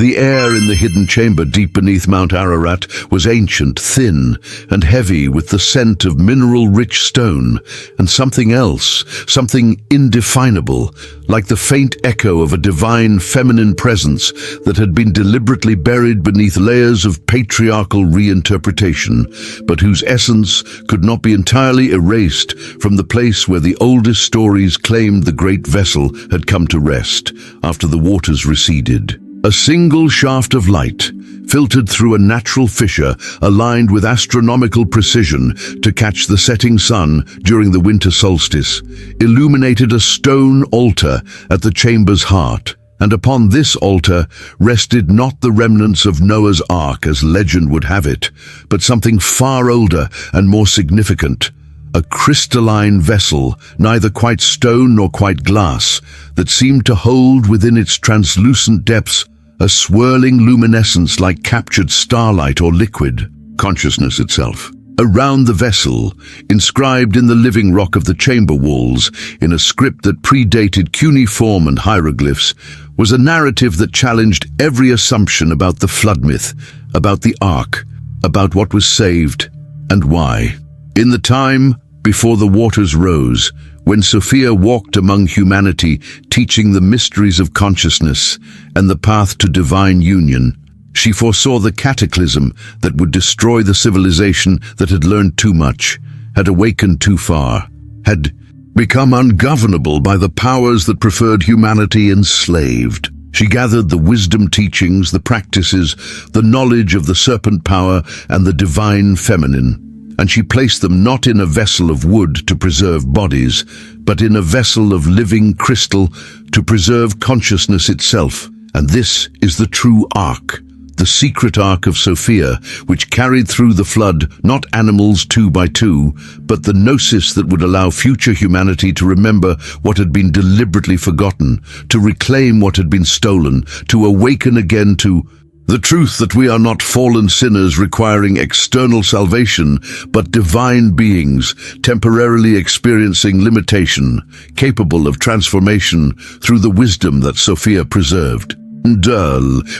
The air in the hidden chamber deep beneath Mount Ararat was ancient, thin, and heavy with the scent of mineral-rich stone, and something else, something indefinable, like the faint echo of a divine feminine presence that had been deliberately buried beneath layers of patriarchal reinterpretation, but whose essence could not be entirely erased from the place where the oldest stories claimed the great vessel had come to rest after the waters receded. A single shaft of light, filtered through a natural fissure aligned with astronomical precision to catch the setting sun during the winter solstice, illuminated a stone altar at the chamber's heart. And upon this altar rested not the remnants of Noah's Ark as legend would have it, but something far older and more significant. A crystalline vessel, neither quite stone nor quite glass, that seemed to hold within its translucent depths a swirling luminescence like captured starlight or liquid, consciousness itself. Around the vessel, inscribed in the living rock of the chamber walls, in a script that predated cuneiform and hieroglyphs, was a narrative that challenged every assumption about the flood myth, about the Ark, about what was saved, and why. In the time before the waters rose, when Sophia walked among humanity, teaching the mysteries of consciousness and the path to divine union, she foresaw the cataclysm that would destroy the civilization that had learned too much, had awakened too far, had become ungovernable by the powers that preferred humanity enslaved. She gathered the wisdom teachings, the practices, the knowledge of the serpent power and the divine feminine, and she placed them not in a vessel of wood to preserve bodies, but in a vessel of living crystal to preserve consciousness itself. And this is the true Ark, the secret Ark of Sophia, which carried through the flood not animals 2 by 2, but the gnosis that would allow future humanity to remember what had been deliberately forgotten, to reclaim what had been stolen, to awaken again to the truth that we are not fallen sinners requiring external salvation, but divine beings temporarily experiencing limitation, capable of transformation through the wisdom that Sophia preserved.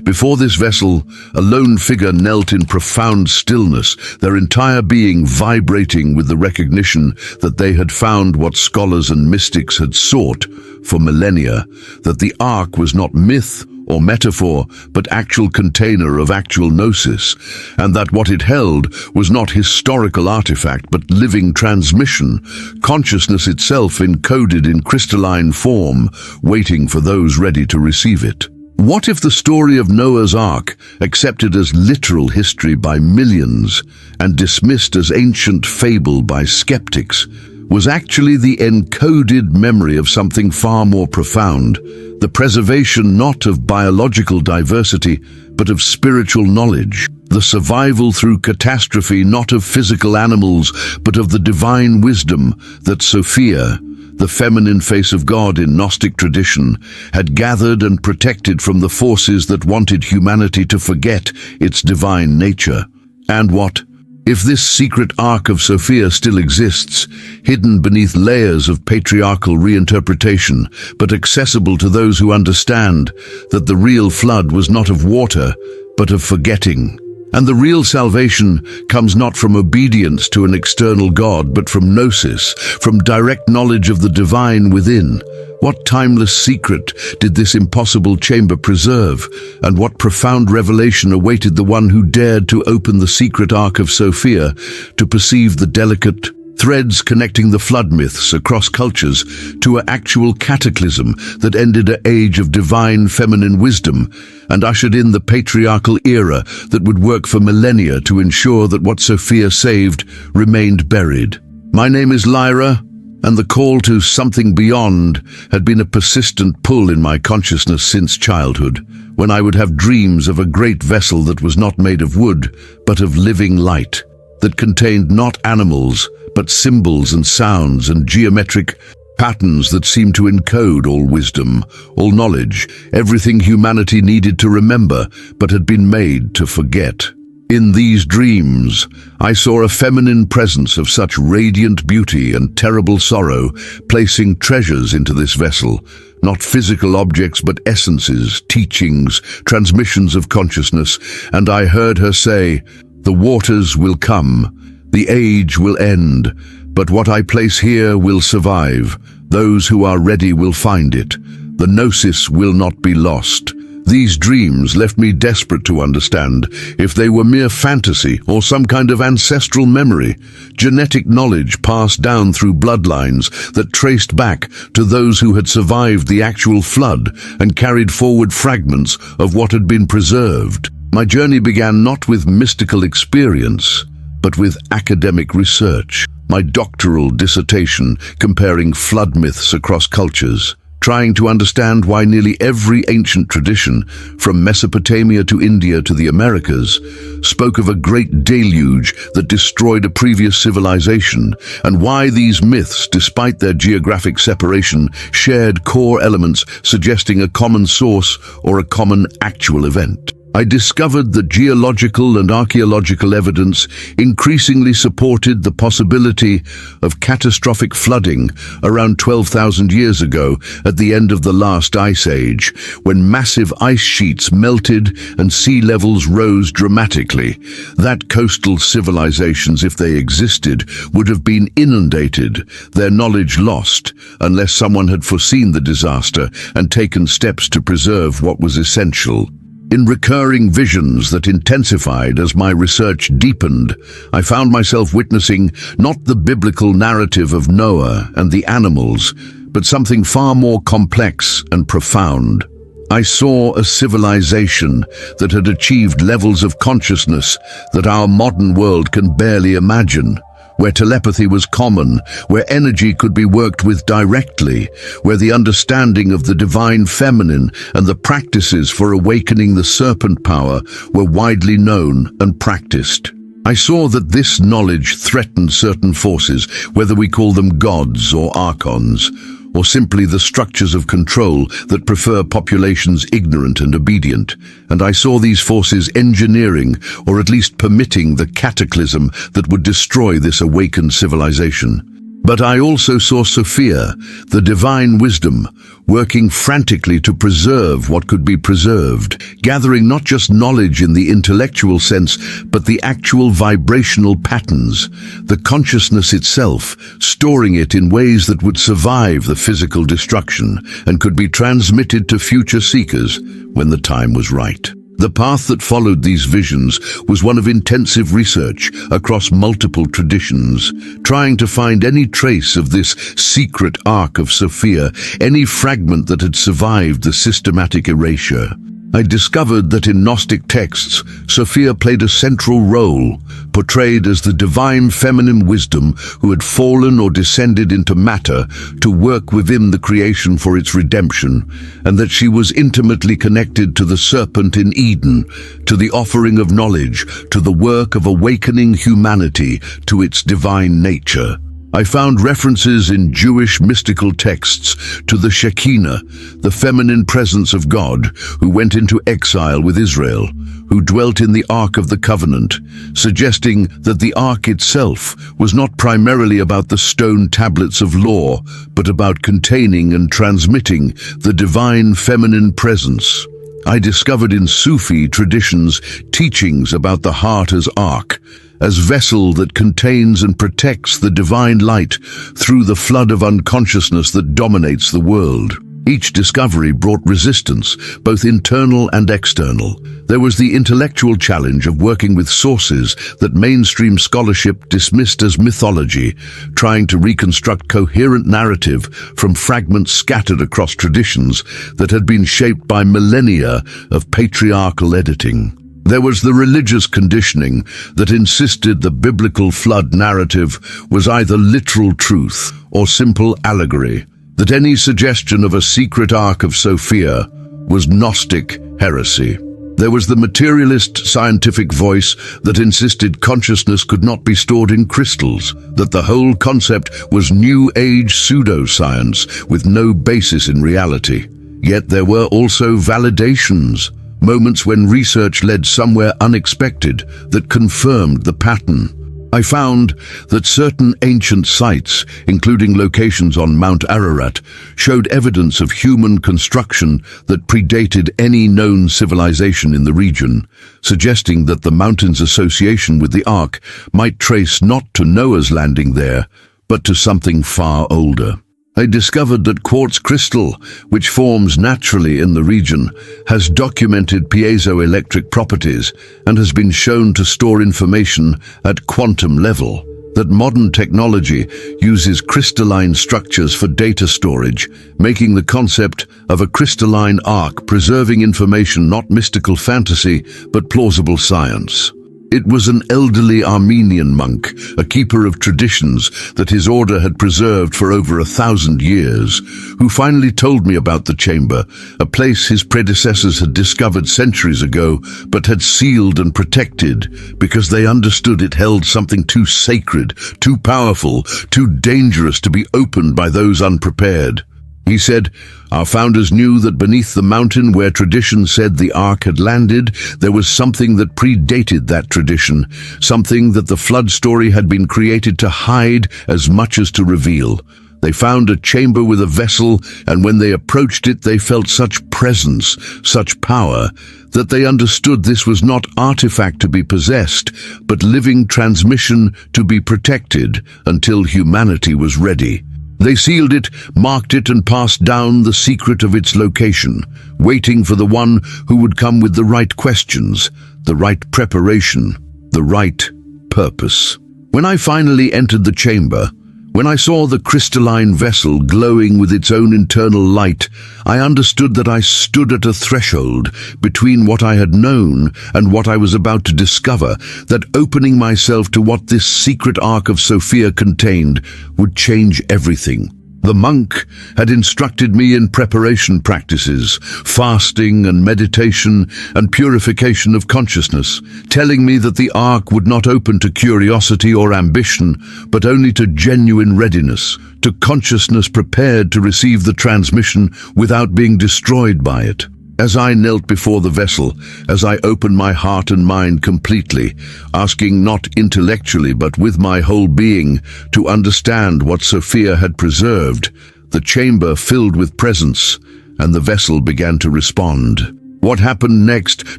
Before this vessel, a lone figure knelt in profound stillness, their entire being vibrating with the recognition that they had found what scholars and mystics had sought for millennia, that the Ark was not myth or metaphor, but actual container of actual gnosis, and that what it held was not historical artifact, but living transmission, consciousness itself encoded in crystalline form, waiting for those ready to receive it. What if the story of Noah's Ark, accepted as literal history by millions and dismissed as ancient fable by skeptics, was actually the encoded memory of something far more profound, the preservation not of biological diversity, but of spiritual knowledge, the survival through catastrophe not of physical animals, but of the divine wisdom that Sophia, the feminine face of God in Gnostic tradition, had gathered and protected from the forces that wanted humanity to forget its divine nature. And what if this secret Ark of Sophia still exists, hidden beneath layers of patriarchal reinterpretation, but accessible to those who understand that the real flood was not of water, but of forgetting? And the real salvation comes not from obedience to an external God, but from gnosis, from direct knowledge of the divine within. What timeless secret did this impossible chamber preserve, and what profound revelation awaited the one who dared to open the secret Ark of Sophia, to perceive the delicate threads connecting the flood myths across cultures to an actual cataclysm that ended an age of divine feminine wisdom and ushered in the patriarchal era that would work for millennia to ensure that what Sophia saved remained buried. My name is Lyra, and the call to something beyond had been a persistent pull in my consciousness since childhood, when I would have dreams of a great vessel that was not made of wood, but of living light, that contained not animals, but symbols and sounds and geometric patterns that seemed to encode all wisdom, all knowledge, everything humanity needed to remember, but had been made to forget. In these dreams, I saw a feminine presence of such radiant beauty and terrible sorrow, placing treasures into this vessel, not physical objects but essences, teachings, transmissions of consciousness, and I heard her say, "The waters will come, the age will end, but what I place here will survive. Those who are ready will find it. The gnosis will not be lost." These dreams left me desperate to understand if they were mere fantasy or some kind of ancestral memory, genetic knowledge passed down through bloodlines that traced back to those who had survived the actual flood and carried forward fragments of what had been preserved. My journey began not with mystical experience, but with academic research. My doctoral dissertation comparing flood myths across cultures, trying to understand why nearly every ancient tradition, from Mesopotamia to India to the Americas, spoke of a great deluge that destroyed a previous civilization, and why these myths, despite their geographic separation, shared core elements suggesting a common source or a common actual event. I discovered that geological and archaeological evidence increasingly supported the possibility of catastrophic flooding around 12,000 years ago at the end of the last ice age, when massive ice sheets melted and sea levels rose dramatically. That coastal civilizations, if they existed, would have been inundated, their knowledge lost, unless someone had foreseen the disaster and taken steps to preserve what was essential. In recurring visions that intensified as my research deepened, I found myself witnessing not the biblical narrative of Noah and the animals, but something far more complex and profound. I saw a civilization that had achieved levels of consciousness that our modern world can barely imagine, where telepathy was common, where energy could be worked with directly, where the understanding of the divine feminine and the practices for awakening the serpent power were widely known and practiced. I saw that this knowledge threatened certain forces, whether we call them gods or archons, or simply the structures of control that prefer populations ignorant and obedient. And I saw these forces engineering, or at least permitting, the cataclysm that would destroy this awakened civilization. But I also saw Sophia, the divine wisdom, working frantically to preserve what could be preserved, gathering not just knowledge in the intellectual sense, but the actual vibrational patterns, the consciousness itself, storing it in ways that would survive the physical destruction and could be transmitted to future seekers when the time was right. The path that followed these visions was one of intensive research across multiple traditions, trying to find any trace of this secret arc of Sophia, any fragment that had survived the systematic erasure. I discovered that in Gnostic texts, Sophia played a central role, portrayed as the divine feminine wisdom who had fallen or descended into matter to work within the creation for its redemption, and that she was intimately connected to the serpent in Eden, to the offering of knowledge, to the work of awakening humanity to its divine nature. I found references in Jewish mystical texts to the Shekinah, the feminine presence of God, who went into exile with Israel, who dwelt in the Ark of the Covenant, suggesting that the Ark itself was not primarily about the stone tablets of law, but about containing and transmitting the divine feminine presence. I discovered in Sufi traditions teachings about the heart as ark, as vessel that contains and protects the divine light through the flood of unconsciousness that dominates the world. Each discovery brought resistance, both internal and external. There was the intellectual challenge of working with sources that mainstream scholarship dismissed as mythology, trying to reconstruct coherent narrative from fragments scattered across traditions that had been shaped by millennia of patriarchal editing. There was the religious conditioning that insisted the biblical flood narrative was either literal truth or simple allegory, that any suggestion of a secret ark of Sophia was Gnostic heresy. There was the materialist scientific voice that insisted consciousness could not be stored in crystals, that the whole concept was New Age pseudoscience with no basis in reality. Yet there were also validations, moments when research led somewhere unexpected that confirmed the pattern. I found that certain ancient sites, including locations on Mount Ararat, showed evidence of human construction that predated any known civilization in the region, suggesting that the mountain's association with the Ark might trace not to Noah's landing there, but to something far older. I discovered that quartz crystal, which forms naturally in the region, has documented piezoelectric properties and has been shown to store information at quantum level. That modern technology uses crystalline structures for data storage, making the concept of a crystalline ark preserving information not mystical fantasy, but plausible science. It was an elderly Armenian monk, a keeper of traditions that his order had preserved for over 1,000 years, who finally told me about the chamber, a place his predecessors had discovered centuries ago, but had sealed and protected because they understood it held something too sacred, too powerful, too dangerous to be opened by those unprepared. He said, "Our founders knew that beneath the mountain where tradition said the Ark had landed, there was something that predated that tradition, something that the flood story had been created to hide as much as to reveal. They found a chamber with a vessel, and when they approached it, they felt such presence, such power, that they understood this was not artifact to be possessed, but living transmission to be protected until humanity was ready. They sealed it, marked it, and passed down the secret of its location, waiting for the one who would come with the right questions, the right preparation, the right purpose." When I finally entered the chamber, when I saw the crystalline vessel glowing with its own internal light, I understood that I stood at a threshold between what I had known and what I was about to discover, that opening myself to what this secret ark of Sophia contained would change everything. The monk had instructed me in preparation practices, fasting and meditation and purification of consciousness, telling me that the ark would not open to curiosity or ambition, but only to genuine readiness, to consciousness prepared to receive the transmission without being destroyed by it. As I knelt before the vessel, as I opened my heart and mind completely, asking not intellectually but with my whole being to understand what Sophia had preserved, the chamber filled with presence, and the vessel began to respond. What happened next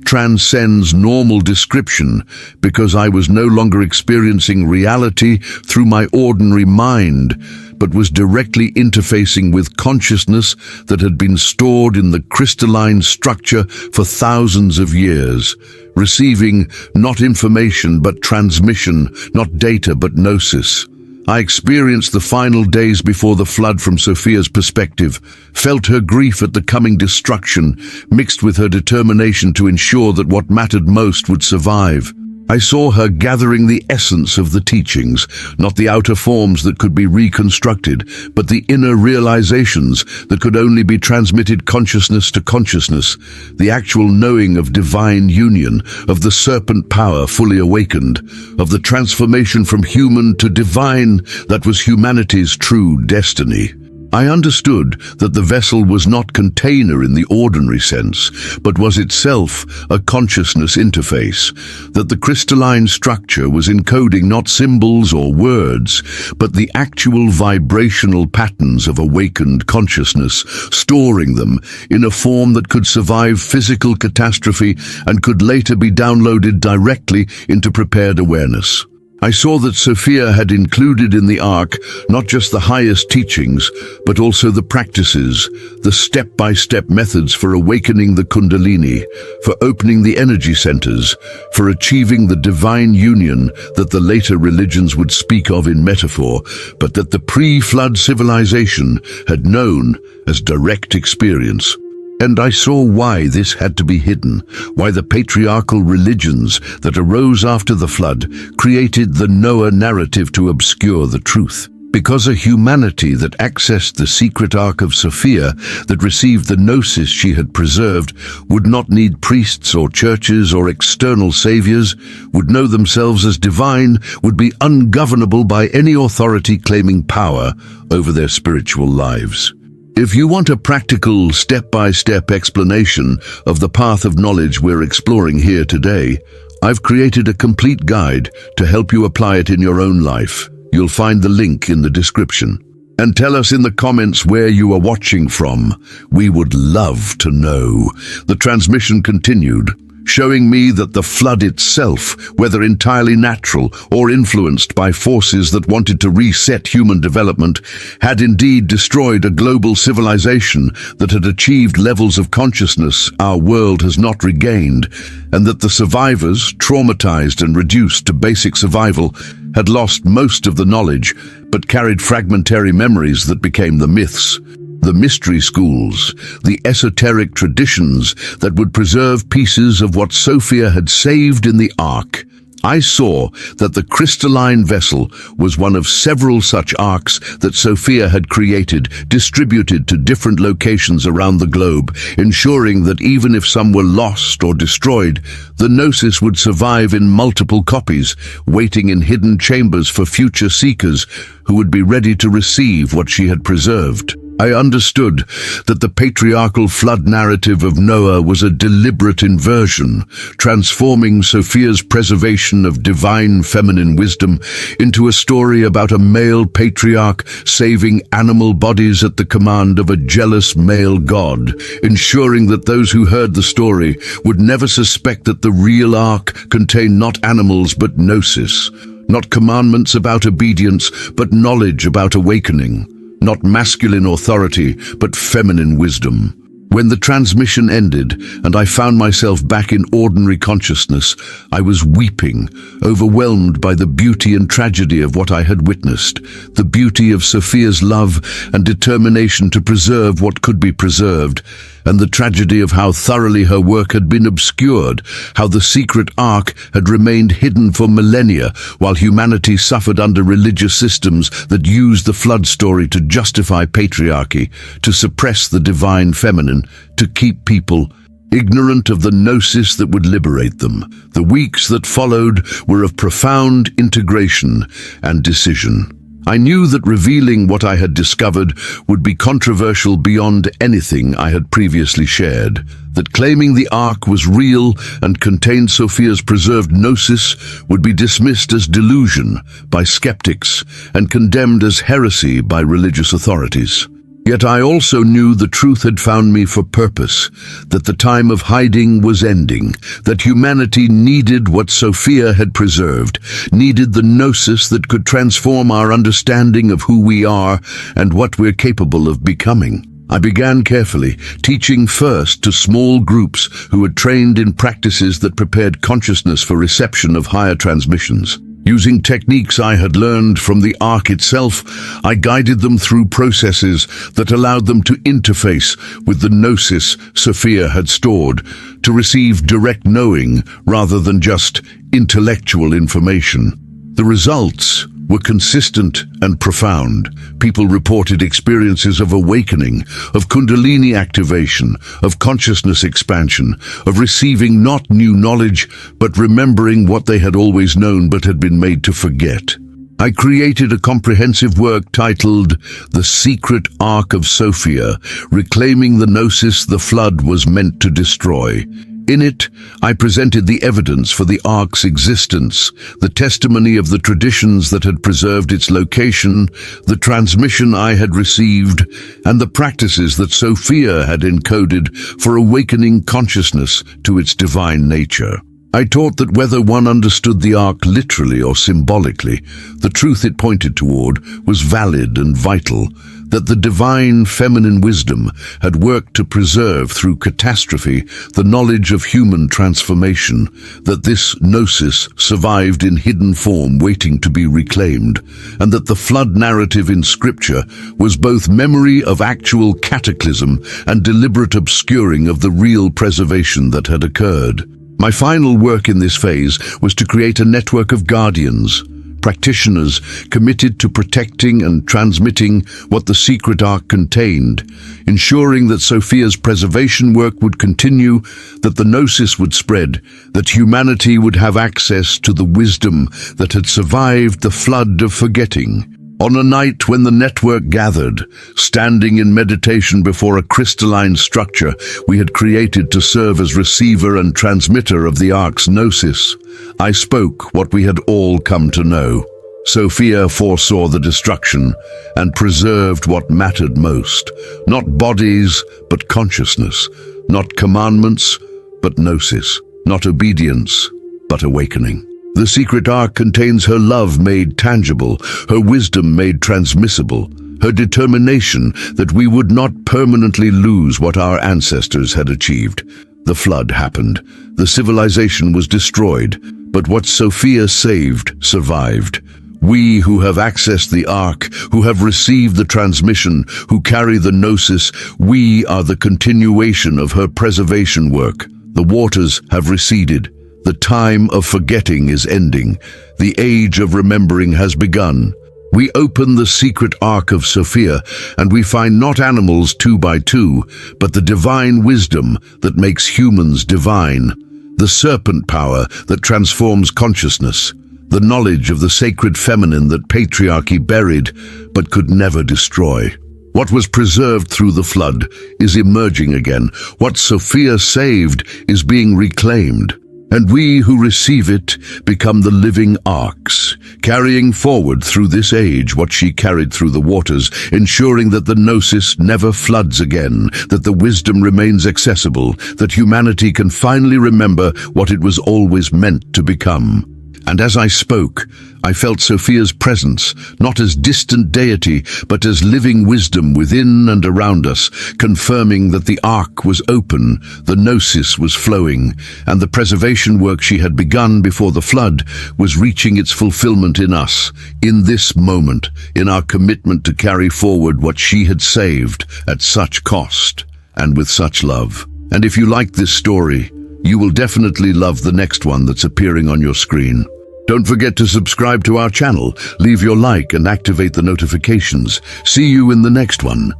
transcends normal description, because I was no longer experiencing reality through my ordinary mind, but was directly interfacing with consciousness that had been stored in the crystalline structure for thousands of years, receiving not information but transmission, not data but gnosis. I experienced the final days before the flood from Sophia's perspective, felt her grief at the coming destruction, mixed with her determination to ensure that what mattered most would survive. I saw her gathering the essence of the teachings, not the outer forms that could be reconstructed, but the inner realizations that could only be transmitted consciousness to consciousness, the actual knowing of divine union, of the serpent power fully awakened, of the transformation from human to divine that was humanity's true destiny. I understood that the vessel was not container in the ordinary sense, but was itself a consciousness interface, that the crystalline structure was encoding not symbols or words, but the actual vibrational patterns of awakened consciousness, storing them in a form that could survive physical catastrophe and could later be downloaded directly into prepared awareness. I saw that Sophia had included in the Ark not just the highest teachings, but also the practices, the step-by-step methods for awakening the Kundalini, for opening the energy centers, for achieving the divine union that the later religions would speak of in metaphor, but that the pre-flood civilization had known as direct experience. And I saw why this had to be hidden, why the patriarchal religions that arose after the flood created the Noah narrative to obscure the truth. Because a humanity that accessed the secret ark of Sophia, that received the gnosis she had preserved, would not need priests or churches or external saviors, would know themselves as divine, would be ungovernable by any authority claiming power over their spiritual lives. If you want a practical, step-by-step explanation of the path of knowledge we're exploring here today, I've created a complete guide to help you apply it in your own life. You'll find the link in the description. And tell us in the comments where you are watching from. We would love to know. The transmission continued, showing me that the flood itself, whether entirely natural or influenced by forces that wanted to reset human development, had indeed destroyed a global civilization that had achieved levels of consciousness our world has not regained, and that the survivors, traumatized and reduced to basic survival, had lost most of the knowledge, but carried fragmentary memories that became the myths. The mystery schools, the esoteric traditions that would preserve pieces of what Sophia had saved in the Ark. I saw that the crystalline vessel was one of several such arks that Sophia had created, distributed to different locations around the globe, ensuring that even if some were lost or destroyed, the gnosis would survive in multiple copies, waiting in hidden chambers for future seekers who would be ready to receive what she had preserved. I understood that the patriarchal flood narrative of Noah was a deliberate inversion, transforming Sophia's preservation of divine feminine wisdom into a story about a male patriarch saving animal bodies at the command of a jealous male god, ensuring that those who heard the story would never suspect that the real ark contained not animals but gnosis, not commandments about obedience but knowledge about awakening. Not masculine authority, but feminine wisdom. When the transmission ended and I found myself back in ordinary consciousness, I was weeping, overwhelmed by the beauty and tragedy of what I had witnessed, the beauty of Sophia's love and determination to preserve what could be preserved, and the tragedy of how thoroughly her work had been obscured, how the secret ark had remained hidden for millennia while humanity suffered under religious systems that used the flood story to justify patriarchy, to suppress the divine feminine, to keep people ignorant of the gnosis that would liberate them. The weeks that followed were of profound integration and decision. I knew that revealing what I had discovered would be controversial beyond anything I had previously shared, that claiming the Ark was real and contained Sophia's preserved gnosis would be dismissed as delusion by skeptics and condemned as heresy by religious authorities. Yet I also knew the truth had found me for purpose, that the time of hiding was ending, that humanity needed what Sophia had preserved, needed the gnosis that could transform our understanding of who we are and what we're capable of becoming. I began carefully, teaching first to small groups who had trained in practices that prepared consciousness for reception of higher transmissions. Using techniques I had learned from the Ark itself, I guided them through processes that allowed them to interface with the gnosis Sophia had stored, to receive direct knowing rather than just intellectual information. The results were consistent and profound. People reported experiences of awakening, of kundalini activation, of consciousness expansion, of receiving not new knowledge, but remembering what they had always known but had been made to forget. I created a comprehensive work titled The Secret Ark of Sophia, Reclaiming the Gnosis the Flood Was Meant to Destroy. In it, I presented the evidence for the Ark's existence, the testimony of the traditions that had preserved its location, the transmission I had received, and the practices that Sophia had encoded for awakening consciousness to its divine nature. I taught that whether one understood the Ark literally or symbolically, the truth it pointed toward was valid and vital, that the divine feminine wisdom had worked to preserve through catastrophe the knowledge of human transformation, that this gnosis survived in hidden form waiting to be reclaimed, and that the flood narrative in scripture was both memory of actual cataclysm and deliberate obscuring of the real preservation that had occurred. My final work in this phase was to create a network of guardians, practitioners committed to protecting and transmitting what the secret Ark contained, ensuring that Sophia's preservation work would continue, that the gnosis would spread, that humanity would have access to the wisdom that had survived the flood of forgetting. On a night when the network gathered, standing in meditation before a crystalline structure we had created to serve as receiver and transmitter of the Ark's gnosis, I spoke what we had all come to know. Sophia foresaw the destruction and preserved what mattered most. Not bodies, but consciousness. Not commandments, but gnosis. Not obedience, but awakening. The secret Ark contains her love made tangible, her wisdom made transmissible, her determination that we would not permanently lose what our ancestors had achieved. The flood happened. The civilization was destroyed, but what Sophia saved survived. We who have accessed the Ark, who have received the transmission, who carry the gnosis, we are the continuation of her preservation work. The waters have receded. The time of forgetting is ending. The age of remembering has begun. We open the secret Ark of Sophia, and we find not animals 2 by 2, but the divine wisdom that makes humans divine, the serpent power that transforms consciousness, the knowledge of the sacred feminine that patriarchy buried but could never destroy. What was preserved through the flood is emerging again. What Sophia saved is being reclaimed. And we who receive it become the living arks, carrying forward through this age what she carried through the waters, ensuring that the gnosis never floods again, that the wisdom remains accessible, that humanity can finally remember what it was always meant to become. And as I spoke, I felt Sophia's presence, not as distant deity, but as living wisdom within and around us, confirming that the Ark was open, the gnosis was flowing, and the preservation work she had begun before the flood was reaching its fulfillment in us, in this moment, in our commitment to carry forward what she had saved at such cost and with such love. And if you like this story, you will definitely love the next one that's appearing on your screen. Don't forget to subscribe to our channel, leave your like and activate the notifications. See you in the next one.